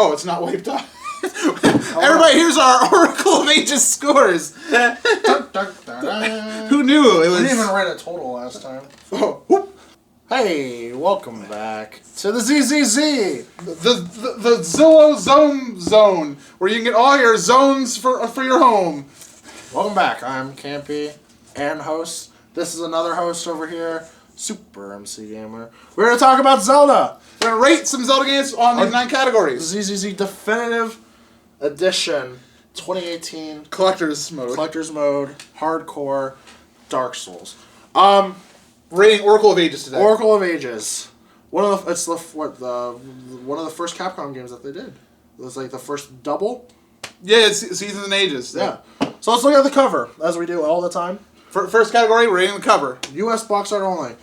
Oh, it's not wiped up. Everybody, here's our Oracle of Ages scores. Who knew it was? I didn't even write a total last time. Oh, whoop. Hey, welcome back to the ZZZ. The Zillow Zone, where you can get all your zones for your home. Welcome back. I'm Kampy and host. This is another host over here, Super MC Gamer. We're going to talk about Zelda. We're going to rate some Zelda games on these 9 categories. ZZZ Definitive Edition 2018. Collector's mode. Collector's mode, hardcore, Dark Souls. Rating Oracle of Ages today. Oracle of Ages. One of the first Capcom games that they did. It was like the first double. Yeah, it's Seasons and Ages. Yeah. So let's look at the cover, as we do all the time. First category, rating the cover. U.S. box art only.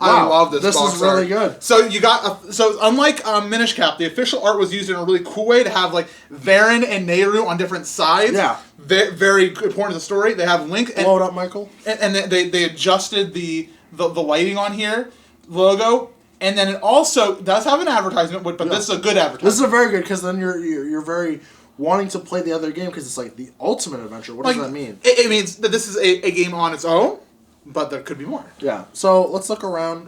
I love this. This box is really art. good. So you got so unlike Minish Cap, the official art was used in a really cool way to have like Varen and Nehru on different sides. Yeah. Very important to the story. They have Link. Blow it up, Michael. And they adjusted the lighting on here, logo, and then it also does have an advertisement, but this is a good advertisement. This is a very good because then you're very wanting to play the other game because it's like the ultimate adventure. What does that mean? It means that this is a game on its own. But there could be more. Yeah. So let's look around.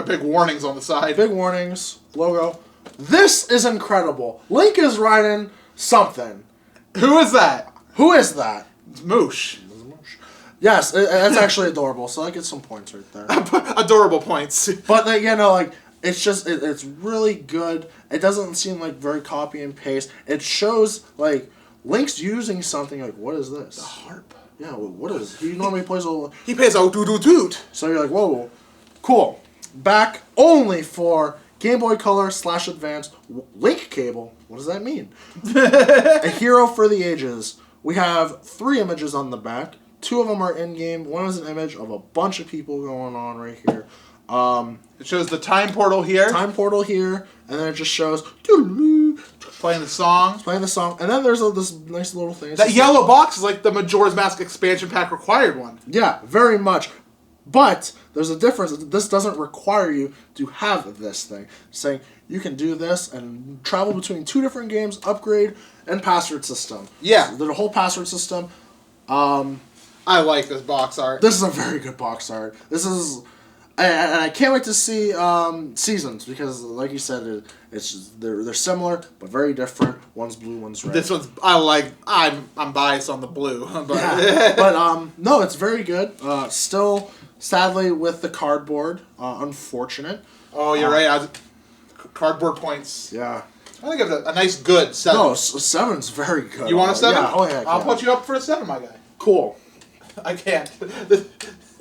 Big warnings on the side. Big warnings. Logo. This is incredible. Link is riding something. Who is that? Who is that? It's Moosh. Yes, that's actually adorable. So I get some points right there. Adorable points. But it's just it's really good. It doesn't seem like very copy and paste. It shows like Link's using something like, what is this? The harp. Yeah, what is he normally plays a... He plays a doo-doo-doot. So you're like, whoa, cool. Back only for Game Boy Color / Advance Link cable. What does that mean? A hero for the ages. We have 3 images on the back. 2 of them are in-game. One is an image of a bunch of people going on right here. It shows the time portal here. And then it just shows... Playing the song. And then there's this nice little thing. That yellow box is like the Majora's Mask expansion pack required one. Yeah, very much. But there's a difference. This doesn't require you to have this thing. It's saying you can do this and travel between 2 different games, upgrade, and password system. Yeah. So there's a whole password system. I like this box art. This is a very good box art. This is... And I can't wait to see Seasons because, like you said, they're similar but very different. One's blue, one's red. This one's I'm biased on the blue, but yeah. But no, it's very good. Still, sadly, with the cardboard, unfortunate. Oh, you're right. Cardboard points. Yeah. I think it's a nice good 7. No, 7's very good. You want a 7? Yeah. Oh yeah. I'll put you up for a 7, my guy. Cool. I can't.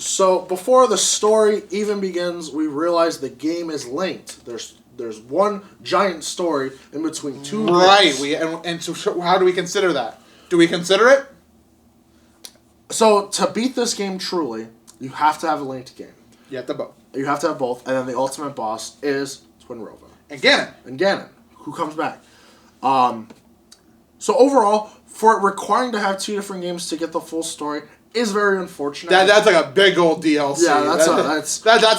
So before the story even begins, we realize the game is linked. There's one giant story in between 2 Right. games. So how do we consider that? Do we consider it? So to beat this game truly, you have to have a linked game. You have to both. You have to have both, and then the ultimate boss is Twin Rova. And Ganon, who comes back. So overall, for it requiring to have 2 different games to get the full story is very unfortunate. That's like a big old DLC. Yeah, that's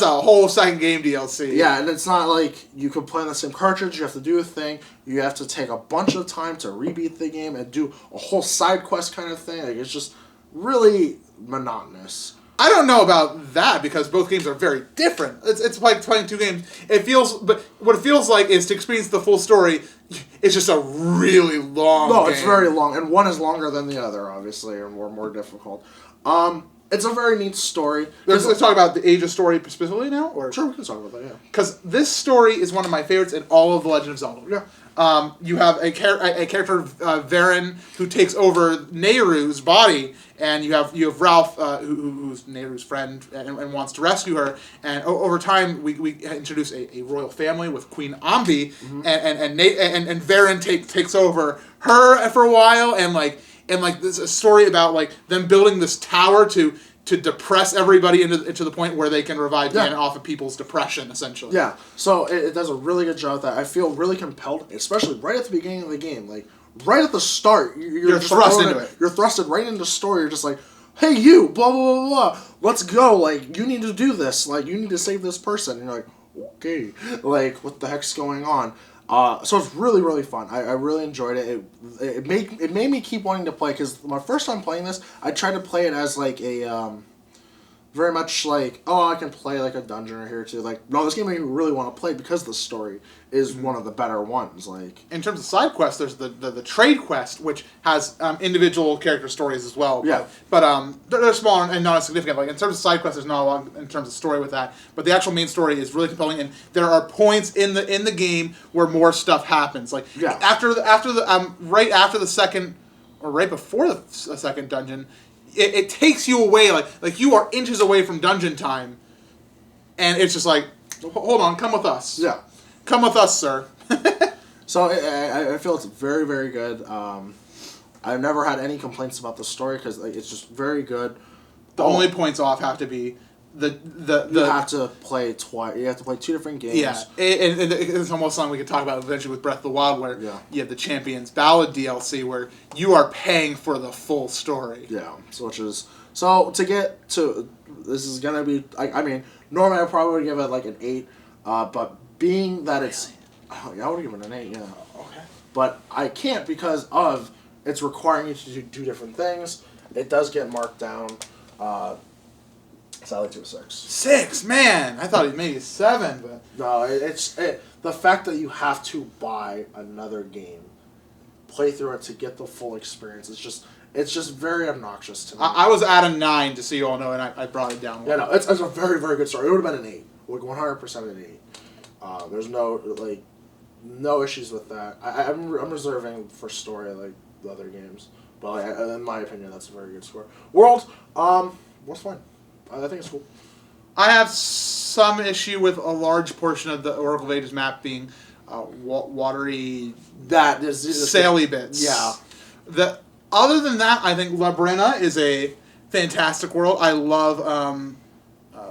a whole second game DLC. Yeah, and it's not like you can play on the same cartridge. You have to do a thing. You have to take a bunch of time to rebeat the game and do a whole side quest kind of thing. Like, it's just really monotonous. I don't know about that because both games are very different. It's like playing 2 games. But what it feels like is to experience the full story. It's just a really long. No, game. It's very long, and one is longer than the other, obviously, or more difficult. It's a very neat story. Let's talk about the Ages story specifically now, or sure, we can talk about that. Yeah, because this story is one of my favorites in all of the Legend of Zelda. Yeah. You have a character Varen who takes over Nehru's body, and you have Ralph who's Nehru's friend and wants to rescue her. And over time, we introduce a royal family with Queen Ambi, mm-hmm. and Varen takes over her for a while, and this a story about like them building this tower to depress everybody into the point where they can revive Ganon off of people's depression, essentially. Yeah, so it does a really good job with that. I feel really compelled, especially right at the beginning of the game. Like, right at the start, you're thrust into it. You're thrusted right into the story. You're just like, hey, you, blah, blah, blah, blah. Let's go. Like, you need to do this. Like, you need to save this person. And you're like, okay. Like, what the heck's going on? So it's really, really fun. I really enjoyed it. It made me keep wanting to play, because my first time playing this, I tried to play it as like a very much like, oh, I can play like a dungeon or here too. Like, no, this game made me really want to play because the story is one of the better ones. Like, in terms of side quests, there's the trade quest, which has individual character stories as well. Yeah. But they're small and not as significant. Like in terms of side quests, there's not a lot in terms of story with that. But the actual main story is really compelling, and there are points in the game where more stuff happens. Like after the right after the second, or right before the second dungeon. It takes you away, like you are inches away from dungeon time, and it's just like, hold on, come with us. Yeah. Come with us, sir. So I feel it's very, very good. I've never had any complaints about the story, because like, it's just very good. The only points off have to be the you have to play twice. You have to play 2 different games. Yeah, and it's almost something we could talk about eventually with Breath of the Wild, where you have the Champions Ballad DLC, where you are paying for the full story. Yeah, so to get to, this is gonna be, I mean, normally I probably would give it like an 8, but being that it's, I would give it an 8. Yeah. Okay. But I can't, because of it's requiring you to do 2 different things. It does get marked down. Sadly to a 6. 6, man! I thought it maybe 7, but no, it's the fact that you have to buy another game, play through it to get the full experience. It's just very obnoxious to me. I was at a 9, just so you all know, and I brought it down. Yeah, no, it's a very, very good story. It would have been an 8, like 100% an 8. There's no issues with that. I'm reserving for story like the other games, but in my opinion, that's a very good score. World, what's fine. I think it's cool. I have some issue with a large portion of the Oracle of Ages map being watery, That is saily bits. Yeah. Other than that, I think Labrina is a fantastic world. I love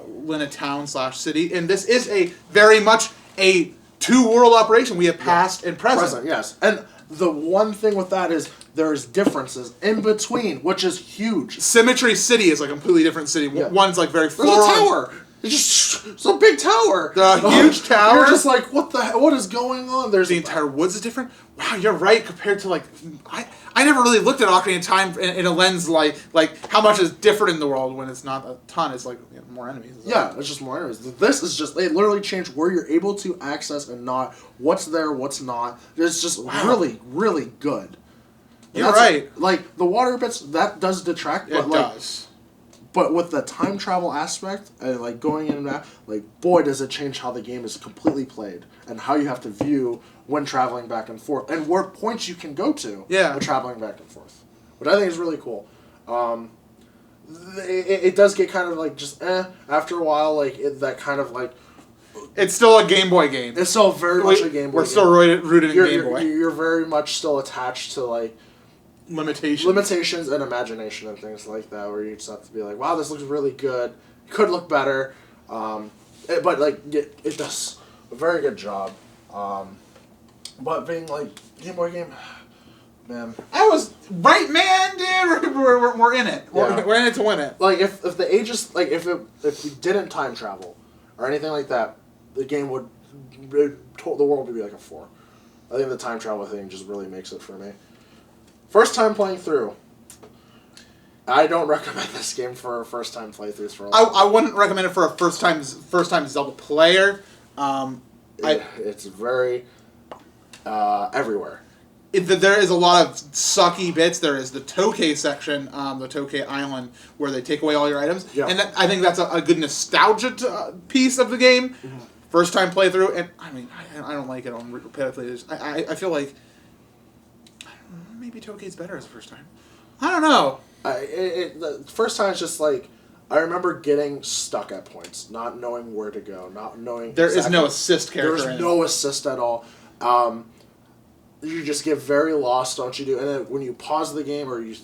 Lina Town / city, and this is a very much a 2-world operation. We have past and present. Yes. And the one thing with that is there's differences in between, which is huge. Symmetry City is a completely different city. Yeah. One's like very floral. There's a tower. It's a big tower. The huge tower. You're just like, what is going on? The entire woods is different. Wow, you're right. Compared to I never really looked at Ocarina of Time in a lens like how much is different in the world when it's not a ton. It's like more enemies. Yeah, it's just more enemies. This is just, they literally changed where you're able to access and not, what's there, what's not. It's just really, really good. You're right. Like the water bits, that does detract. But it does. But with the time travel aspect and like going in and out, like boy does it change how the game is completely played and how you have to view when traveling back and forth and where points you can go to when traveling back and forth, which I think is really cool. It does get kind of like just after a while, like that kind of like. It's still a Game Boy game. It's still very much a Game Boy. We're still rooted in Game Boy. You're very much still attached to like. Limitations and imagination and things like that, where you just have to be like, wow, this looks really good. It could look better, but like it does a very good job. But being like Game Boy game, man, I was right, man, dude. We're in it. We're in it to win it. Like if the ages, like if we didn't time travel or anything like that, the game would the world would be like a 4. I think the time travel thing just really makes it for me. First time playing through. I don't recommend this game for first time playthroughs for a lot. I wouldn't recommend it for a first time Zelda player. It's very everywhere. There is a lot of sucky bits. There is the Tokay section, the Tokay Island, where they take away all your items, and I think that's a good nostalgia piece of the game. Mm-hmm. First time playthrough, and I mean I don't like it on repetitive playthroughs. I feel like. Maybe Tokay's better as a first time. I don't know. The first time it's just like I remember getting stuck at points, not knowing where to go, not knowing. There is no assist character. There's no assist at all. You just get very lost, don't you? Do? And then when you pause the game or you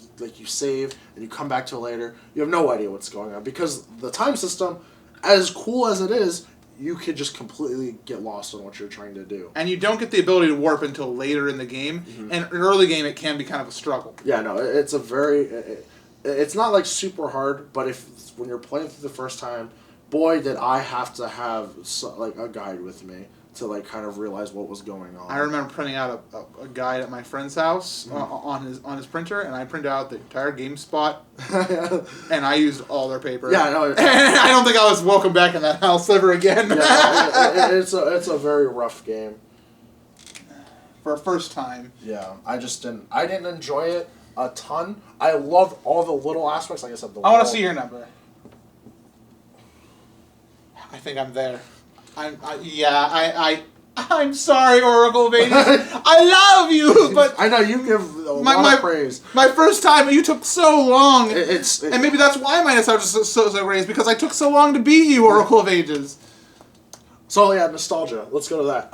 save and you come back to it later, you have no idea what's going on because the time system, as cool as it is. You could just completely get lost on what you're trying to do. And you don't get the ability to warp until later in the game. Mm-hmm. And in early game, it can be kind of a struggle. Yeah, no, it's a very... It's not, like, super hard, but when you're playing through the first time, boy, did I have to have, a guide with me to like kind of realize what was going on. I remember printing out a guide at my friend's house on his printer, and I printed out the entire GameSpot, and I used all their paper. Yeah, no, and I don't think I was welcome back in that house ever again. it's a very rough game. For a first time. Yeah, I didn't enjoy it a ton. I loved all the little aspects, like I said. I want to see your number. I think I'm there. I'm sorry, Oracle of Ages. I love you, but I know you give a lot of praise. My first time, you took so long. And maybe that's why my nostalgia is so great, is because I took so long to beat you, Oracle of Ages. So yeah, nostalgia. Let's go to that.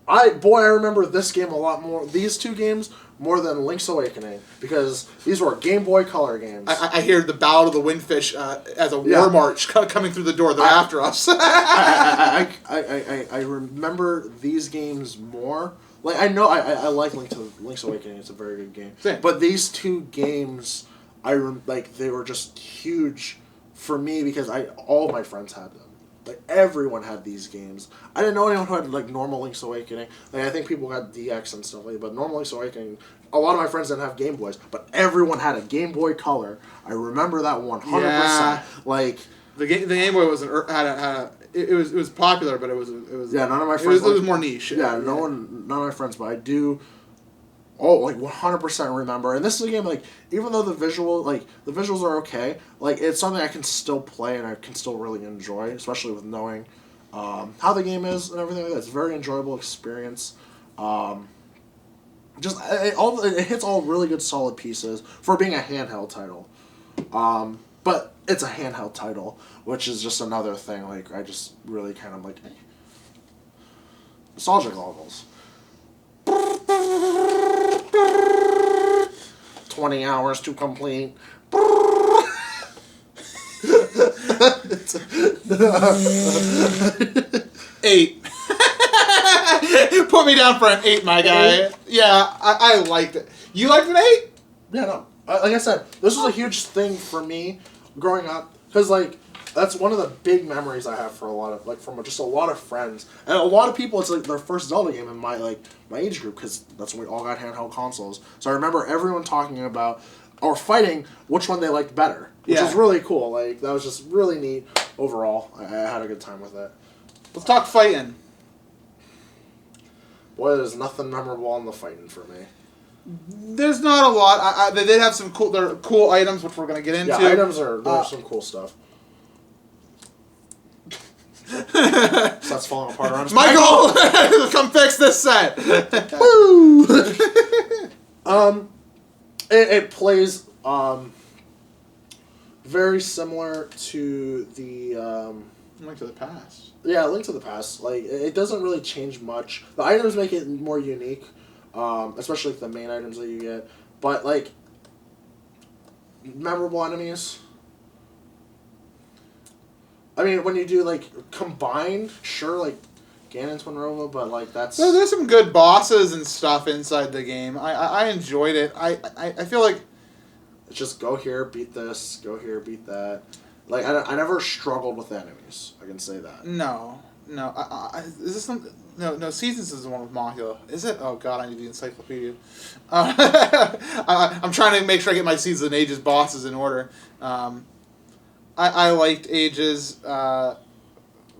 I remember this game a lot more. These two games more than Link's Awakening, because these were Game Boy Color games. I hear the Ballad of the Windfish as a war march coming through the door. They're after us. I remember these games more. Like I know I like Link's Awakening. It's a very good game. Same. But these two games, they were just huge for me because all my friends had them. Like, everyone had these games. I didn't know anyone who had, like, normal Link's Awakening. Like, I think people got DX and stuff like that, but normal Link's Awakening, a lot of my friends didn't have Game Boys, but everyone had a Game Boy Color. I remember that 100%. Yeah. Like... The Game Boy was it was popular, but it was yeah, none of my friends... It was more niche. Yeah, none of my friends, but I do... 100% remember. And this is a game, like, even though the visuals are okay, like, it's something I can still play and I can still really enjoy, especially with knowing how the game is and everything like that. It's a very enjoyable experience. It hits all really good solid pieces for being a handheld title. But it's a handheld title, which is just another thing, like, I just really kind of like... Nostalgia goggles. 20 hours to complete. 8. Put me down for an 8, my guy. 8? Yeah, I liked it. You liked an 8? Yeah, no. Like I said, this was a huge thing for me growing up, because, like, that's one of the big memories I have for from just a lot of friends. And a lot of people, it's like their first Zelda game in my age group, because that's when we all got handheld consoles. So I remember everyone talking about, or fighting, which one they liked better. Which was really cool. Like, that was just really neat overall. I had a good time with it. Let's talk fighting. Boy, there's nothing memorable on the fighting for me. There's not a lot. They did have some cool items, which we're going to get into. Yeah, items there's some cool stuff. So that's falling apart around us. Michael! Come fix this set! Woo! It plays very similar to the Link to the Past. Yeah, Link to the Past. Like, it doesn't really change much. The items make it more unique, especially the main items that you get. But, like, memorable enemies. I mean, when you do, like, combined, sure, like, Ganon, Twinrova, but, like, that's... There's some good bosses and stuff inside the game. I enjoyed it. I feel like... It's just go here, beat this, go here, beat that. Like, I never struggled with enemies. I can say that. No. Is this some... No, Seasons is the one with Mahula. Is it? Oh, God, I need the encyclopedia. I'm trying to make sure I get my Seasons and Ages bosses in order. I liked Ages.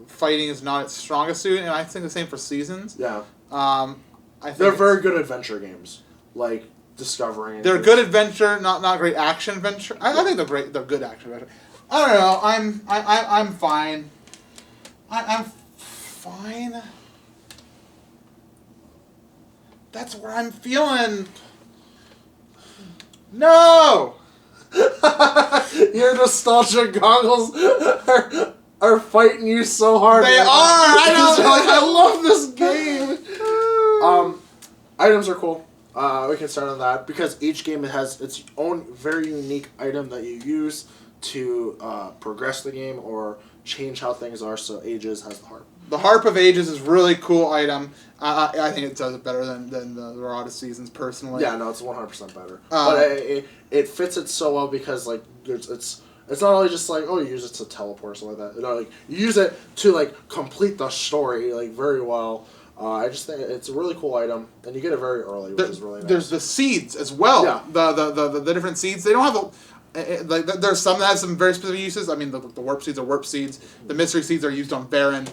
Fighting is not its strongest suit, and I think the same for Seasons. Yeah. I think they're very good adventure games. Like, discovering... They're good adventure, not great action adventure. I think they're great. They're good action adventure. I don't know. I'm fine. I'm fine. That's where I'm feeling. No! Your nostalgia goggles are fighting you so hard. They are! I know! Like, I love this game! Items are cool. We can start on that, because each game has its own very unique item that you use to progress the game or change how things are, so Ages has the harp. The Harp of Ages is a really cool item. I think it does it better than the Rod of Seasons, personally. Yeah, no, it's 100% better. But it fits it so well because, like, it's It's not only just like, oh, you use it to teleport or something like that. You know, like you use it to like complete the story like very well. I just think it's a really cool item, and you get it very early, which is really nice. There's the seeds as well. Yeah. The different seeds. They don't have like there's some that have some very specific uses. I mean, the warp seeds are warp seeds. The mystery seeds are used on Baron.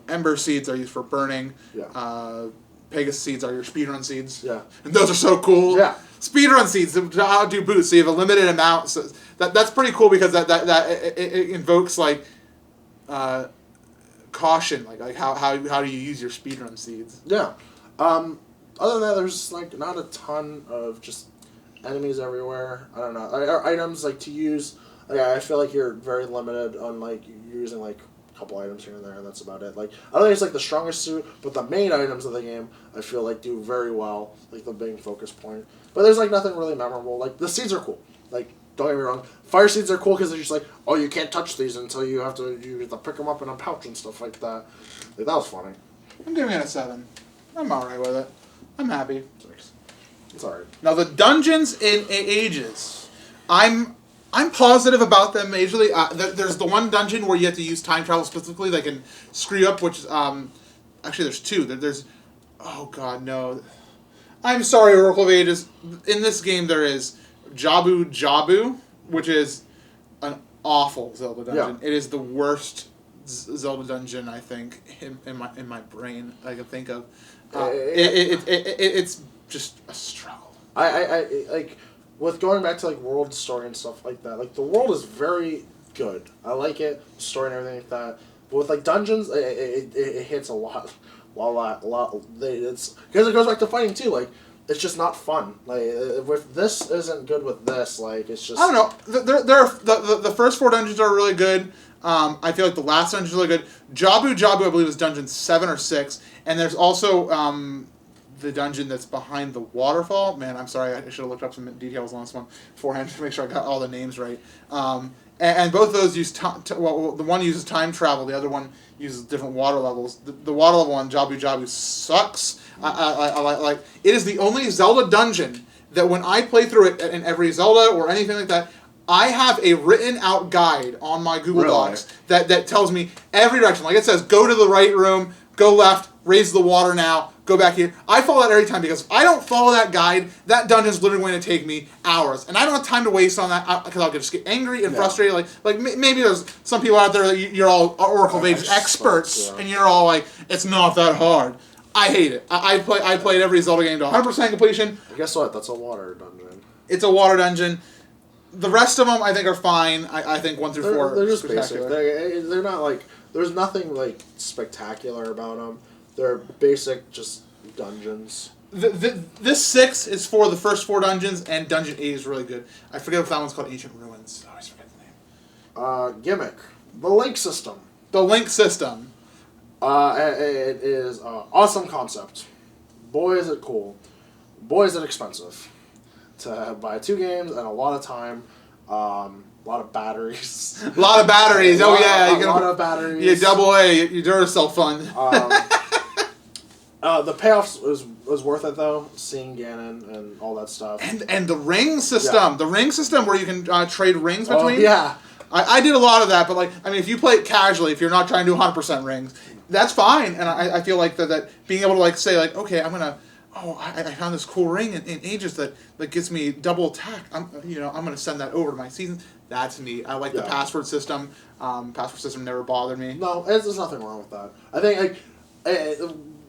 Ember seeds are used for burning. Yeah. Pegasus seeds are your speedrun seeds. Yeah. And those are so cool. Yeah. Speedrun seeds do boosts, so you have a limited amount. So that's pretty cool because it invokes like caution, like how do you use your speedrun seeds? Yeah. Other than that, there's like not a ton of just enemies everywhere. I don't know. Items like to use. Like, I feel like you're very limited on like using like a couple items here and there, and that's about it. Like I don't think it's like the strongest suit, but the main items of the game I feel like do very well. Like the big focus point. But there's like nothing really memorable. Like the seeds are cool. Like don't get me wrong, fire seeds are cool because they're just like, oh, you can't touch these until you have to pick them up in a pouch and stuff like that. Like that was funny. I'm giving it a 7. I'm alright with it. I'm happy. It's alright. Now the dungeons in Ages, I'm positive about them majorly. There's the one dungeon where you have to use time travel specifically that can screw you up, which actually there's two. There's oh god no. I'm sorry, Oracle of Ages. In this game there is Jabu Jabu, which is an awful Zelda dungeon. Yeah. It is the worst Zelda dungeon I think in my brain I can think of. It's just a struggle. I like with going back to like world story and stuff like that. Like the world is very good. I like it, the story and everything like that. But with like dungeons, it hits a lot. It's because it goes back to fighting too. Like it's just not fun. Like if this isn't good with this, like it's just. I don't know. The first 4 dungeons are really good. I feel like the last dungeon is really good. Jabu Jabu, I believe, is dungeon 7 or 6, and there's also the dungeon that's behind the waterfall. Man, I'm sorry, I should have looked up some details on this one beforehand to make sure I got all the names right. And both of those use well, the one uses time travel, the other one uses different water levels. The water level on Jabu Jabu sucks. I like it is the only Zelda dungeon that when I play through it in every Zelda or anything like that, I have a written out guide on my Google Docs that tells me every direction. Like it says, go to the right room, go left, raise the water now, go back here. I follow that every time because if I don't follow that guide, that dungeon's literally going to take me hours. And I don't have time to waste on that because I'll just get angry and frustrated. Like maybe there's some people out there that you're all Oracle of Ages experts and you're all like, it's not that hard. I hate it. I played every Zelda game to 100% completion. Guess what? That's a water dungeon. It's a water dungeon. The rest of them, I think, are fine. I think 1 through 4 They're just basic. They're not like... There's nothing, like, spectacular about them. They're basic, just dungeons. This 6 is for the first 4 dungeons, and Dungeon 8 is really good. I forget if that one's called Ancient Ruins. I always forget the name. Gimmick. The link system. The link system. It is an awesome concept. Boy, is it cool. Boy, is it expensive. To buy 2 games and a lot of time, a lot of batteries. A lot of batteries. Oh yeah, a lot of batteries. Yeah, double A. Your Duracell fund. The payoffs was worth it though. Seeing Ganon and all that stuff. And the ring system. Yeah. The ring system where you can trade rings between. Oh yeah. I did a lot of that, but like I mean, if you play it casually, if you're not trying to do 100% rings, that's fine. And I feel like that being able to like say like, okay, I'm gonna. Oh, I found this cool ring in Ages that gets me double attack. I'm going to send that over to my season. That's neat. I like the password system. Password system never bothered me. No, there's nothing wrong with that. I think like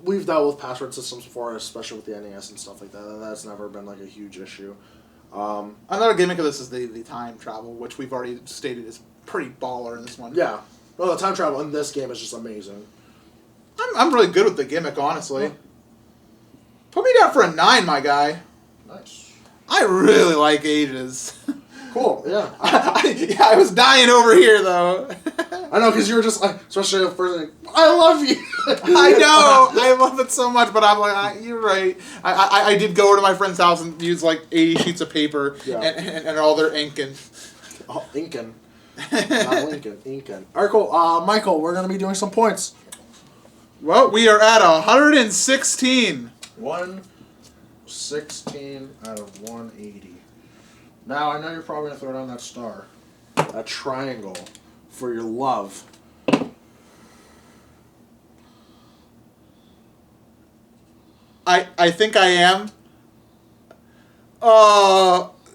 we've dealt with password systems before, especially with the NES and stuff like that. And that's never been like a huge issue. Another gimmick of this is the time travel, which we've already stated is pretty baller in this one. Yeah. Well, the time travel in this game is just amazing. I'm really good with the gimmick, honestly. Yeah. Put me down for a 9, my guy. Nice. I really like Ages. Cool, yeah. I was dying over here, though. I know, because you were just like, especially the first thing, I love you. I know. I love it so much, but I'm like, you're right. I did go over to my friend's house and use like 80 sheets of paper and all their inking. Oh, inking. Not Lincoln, inking. All right, cool. Michael, we're going to be doing some points. Well, we are at 116. 116 out of 180. Now, I know you're probably going to throw down that star. a triangle for your love. I think I am.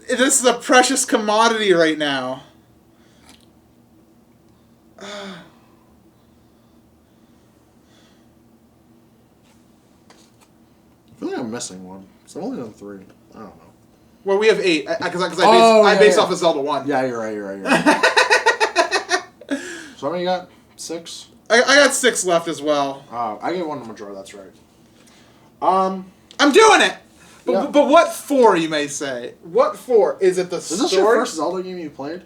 This is a precious commodity right now. I feel like I'm missing one. So I'm only on 3. I don't know. Well, we have 8 because I based off of Zelda 1. Yeah, you're right. So how many you got? 6? I got 6 left as well. I gave one to Majora. That's right. I'm doing it. Yeah. But what for, you may say? What for? Is it the Is story? this your first Zelda game you played?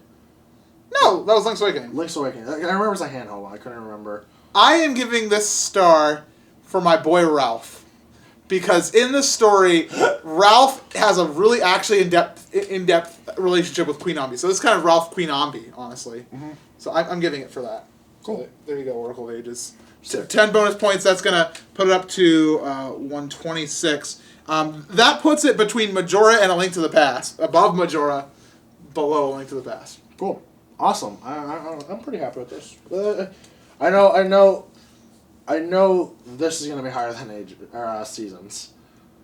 No, that was Link's Awakening. Link's Awakening. I remember it was a handheld one. I couldn't remember. I am giving this star for my boy Ralph. Because in the story, Ralph has a really actually in-depth relationship with Queen Ambi. So this is kind of Ralph Queen Ambi, honestly. Mm-hmm. So I'm giving it for that. Cool. So there you go, Oracle of Ages. Sick. 10 bonus points. That's going to put it up to 126. That puts it between Majora and A Link to the Past. Above Majora, below A Link to the Past. Cool. Awesome. I'm pretty happy with this. I know this is going to be higher than Seasons.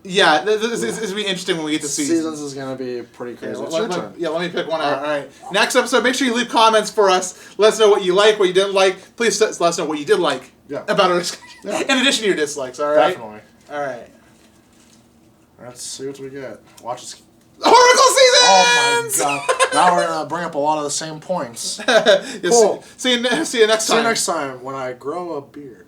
Yeah, this is going to be interesting when we get to Seasons. Seasons is going to be pretty crazy. It's your turn. Yeah, let me pick one out. All right. Next episode, make sure you leave comments for us. Let us know what you like, what you didn't like. Please let us know what you did like about our discussion. Yeah. In addition to your dislikes, all right? Definitely. All right. Let's see what we get. Watch us. Oracle Seasons! Oh my god. Now we're going to bring up a lot of the same points. Cool. See you next time. See you next time when I grow a beard.